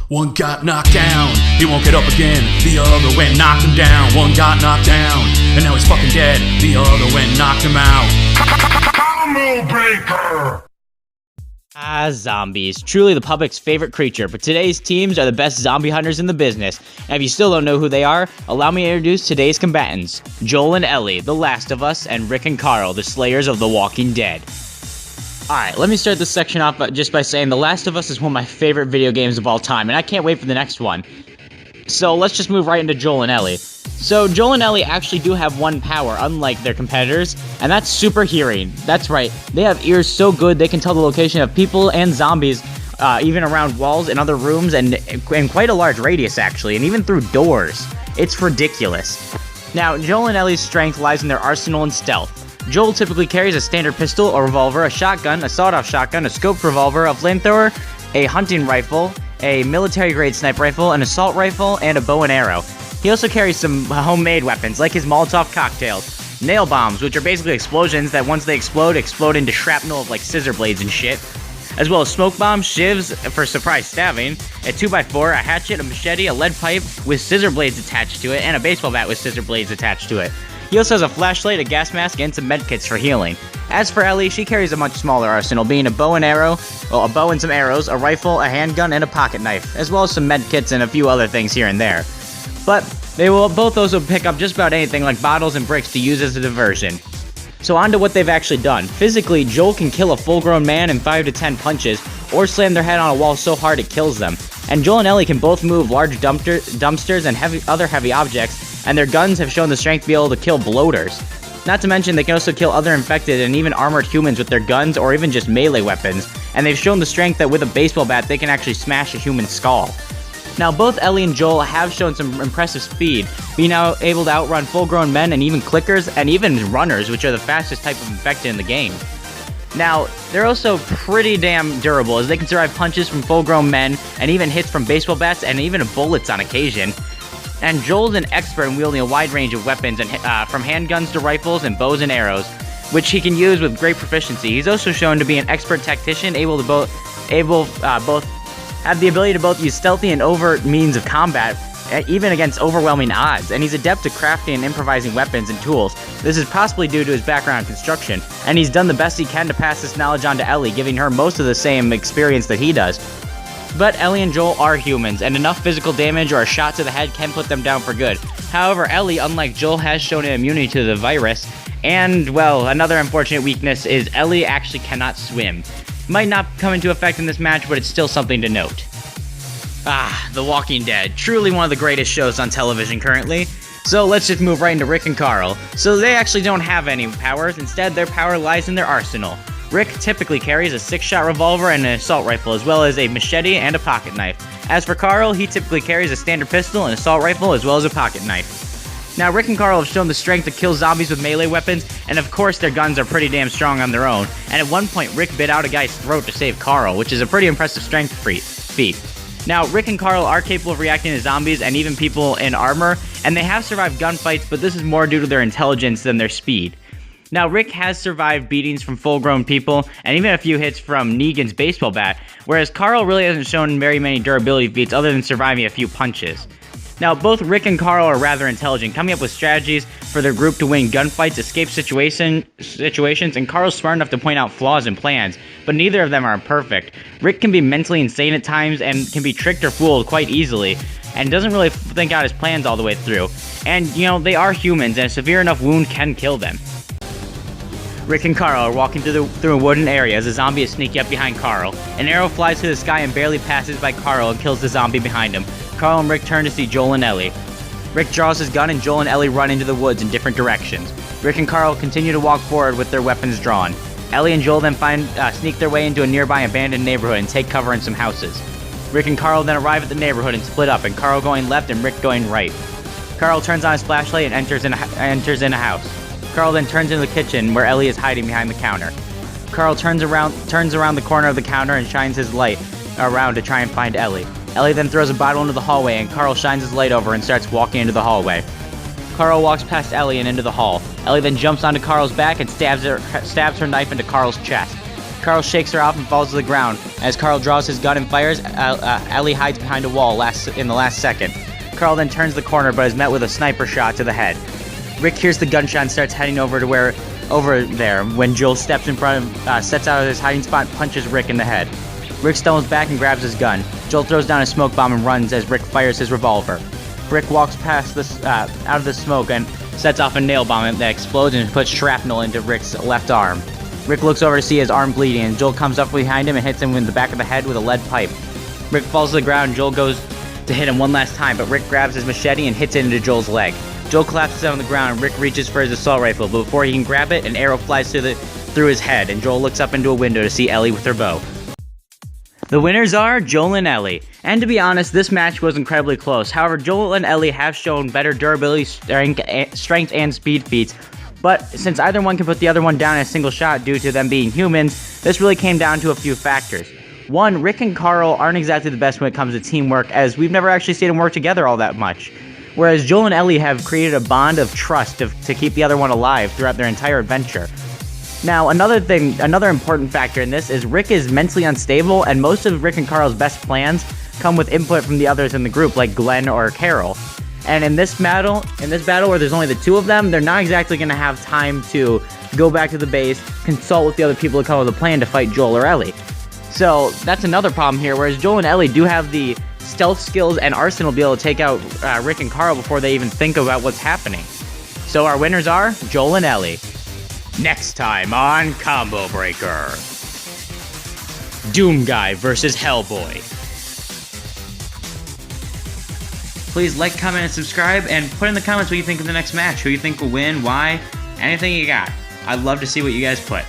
One got knocked down, he won't get up again. The other went knocked him down. One got knocked down, and now he's fucking dead. The other went knocked him out. Combo breaker! Zombies. Truly the public's favorite creature, but today's teams are the best zombie hunters in the business. And if you still don't know who they are, allow me to introduce today's combatants. Joel and Ellie, the Last of Us, and Rick and Carl, the Slayers of the Walking Dead. Alright, let me start this section off just by saying The Last of Us is one of my favorite video games of all time, and I can't wait for the next one. So let's just move right into Joel and Ellie. So Joel and Ellie actually do have one power, unlike their competitors, and that's super hearing. That's right, they have ears so good they can tell the location of people and zombies, even around walls and other rooms, and in quite a large radius actually, and even through doors. It's ridiculous. Now, Joel and Ellie's strength lies in their arsenal and stealth. Joel typically carries a standard pistol or revolver, a shotgun, a sawed-off shotgun, a scoped revolver, a flamethrower, a hunting rifle, a military-grade sniper rifle, an assault rifle, and a bow and arrow. He also carries some homemade weapons, like his Molotov cocktails, nail bombs, which are basically explosions that once they explode into shrapnel of like scissor blades and shit, as well as smoke bombs, shivs for surprise stabbing, a 2x4, a hatchet, a machete, a lead pipe with scissor blades attached to it, and a baseball bat with scissor blades attached to it. He also has a flashlight, a gas mask, and some medkits for healing. As for Ellie, she carries a much smaller arsenal, being a bow and some arrows, a rifle, a handgun, and a pocket knife, as well as some medkits and a few other things here and there. But they will both also pick up just about anything like bottles and bricks to use as a diversion. So on to what they've actually done. Physically, Joel can kill a full-grown man in 5 to 10 punches, or slam their head on a wall so hard it kills them. And Joel and Ellie can both move large dumpsters and other heavy objects, and their guns have shown the strength to be able to kill bloaters. Not to mention, they can also kill other infected and even armored humans with their guns or even just melee weapons, and they've shown the strength that with a baseball bat they can actually smash a human skull. Now, both Ellie and Joel have shown some impressive speed, being now able to outrun full-grown men and even clickers and even runners, which are the fastest type of infected in the game. Now, they're also pretty damn durable, as they can survive punches from full-grown men and even hits from baseball bats and even bullets on occasion. And Joel's an expert in wielding a wide range of weapons, and from handguns to rifles and bows and arrows, which he can use with great proficiency. He's also shown to be an expert tactician, able to both have the ability to both use stealthy and overt means of combat, even against overwhelming odds, and he's adept at crafting and improvising weapons and tools. This is possibly due to his background in construction, and he's done the best he can to pass this knowledge on to Ellie, giving her most of the same experience that he does. But Ellie and Joel are humans, and enough physical damage or a shot to the head can put them down for good. However, Ellie, unlike Joel, has shown an immunity to the virus, and, well, another unfortunate weakness is Ellie actually cannot swim. Might not come into effect in this match, but it's still something to note. The Walking Dead, truly one of the greatest shows on television currently. So let's just move right into Rick and Carl. So they actually don't have any powers, instead their power lies in their arsenal. Rick typically carries a 6-shot revolver and an assault rifle, as well as a machete and a pocket knife. As for Carl, he typically carries a standard pistol, an assault rifle, as well as a pocket knife. Now, Rick and Carl have shown the strength to kill zombies with melee weapons, and of course their guns are pretty damn strong on their own, and at one point Rick bit out a guy's throat to save Carl, which is a pretty impressive strength feat. Now, Rick and Carl are capable of reacting to zombies and even people in armor, and they have survived gunfights, but this is more due to their intelligence than their speed. Now, Rick has survived beatings from full-grown people, and even a few hits from Negan's baseball bat, whereas Carl really hasn't shown very many durability feats other than surviving a few punches. Now, both Rick and Carl are rather intelligent, coming up with strategies for their group to win gunfights, escape situations, and Carl's smart enough to point out flaws in plans, but neither of them are perfect. Rick can be mentally insane at times and can be tricked or fooled quite easily, and doesn't really think out his plans all the way through. And, they are humans, and a severe enough wound can kill them. Rick and Carl are walking through a wooden area as a zombie is sneaking up behind Carl. An arrow flies through the sky and barely passes by Carl and kills the zombie behind him. Carl and Rick turn to see Joel and Ellie. Rick draws his gun and Joel and Ellie run into the woods in different directions. Rick and Carl continue to walk forward with their weapons drawn. Ellie and Joel then sneak their way into a nearby abandoned neighborhood and take cover in some houses. Rick and Carl then arrive at the neighborhood and split up, and Carl going left and Rick going right. Carl turns on his flashlight and enters in a house. Carl then turns into the kitchen where Ellie is hiding behind the counter. Carl turns around the corner of the counter and shines his light around to try and find Ellie. Ellie then throws a bottle into the hallway, and Carl shines his light over and starts walking into the hallway. Carl walks past Ellie and into the hall. Ellie then jumps onto Carl's back and stabs her knife into Carl's chest. Carl shakes her off and falls to the ground. As Carl draws his gun and fires, Ellie hides behind a wall in the last second. Carl then turns the corner but is met with a sniper shot to the head. Rick hears the gunshot and starts heading over there when Joel steps in front of, sets out of his hiding spot and punches Rick in the head. Rick stumbles back and grabs his gun. Joel throws down a smoke bomb and runs as Rick fires his revolver. Rick walks past out of the smoke and sets off a nail bomb that explodes and puts shrapnel into Rick's left arm. Rick looks over to see his arm bleeding, and Joel comes up behind him and hits him in the back of the head with a lead pipe. Rick falls to the ground and Joel goes to hit him one last time, but Rick grabs his machete and hits it into Joel's leg. Joel collapses on the ground and Rick reaches for his assault rifle, but before he can grab it, an arrow flies through his head, and Joel looks up into a window to see Ellie with her bow. The winners are Joel and Ellie. And to be honest, this match was incredibly close. However, Joel and Ellie have shown better durability, strength, and speed feats. But since either one can put the other one down in a single shot due to them being humans, this really came down to a few factors. One, Rick and Carl aren't exactly the best when it comes to teamwork, as we've never actually seen them work together all that much. Whereas Joel and Ellie have created a bond of trust to keep the other one alive throughout their entire adventure. Now, another important factor in this is Rick is mentally unstable, and most of Rick and Carl's best plans come with input from the others in the group, like Glenn or Carol. And in this battle where there's only the two of them, they're not exactly going to have time to go back to the base, consult with the other people to come up with a plan to fight Joel or Ellie. So that's another problem here, whereas Joel and Ellie do have the stealth skills and arsenal to be able to take out Rick and Carl before they even think about what's happening. So our winners are Joel and Ellie. Next time on Combo Breaker, Doom Guy versus Hellboy. Please like, comment, and subscribe, and put in the comments what you think of the next match, who you think will win, why, anything you got. I'd love to see what you guys put.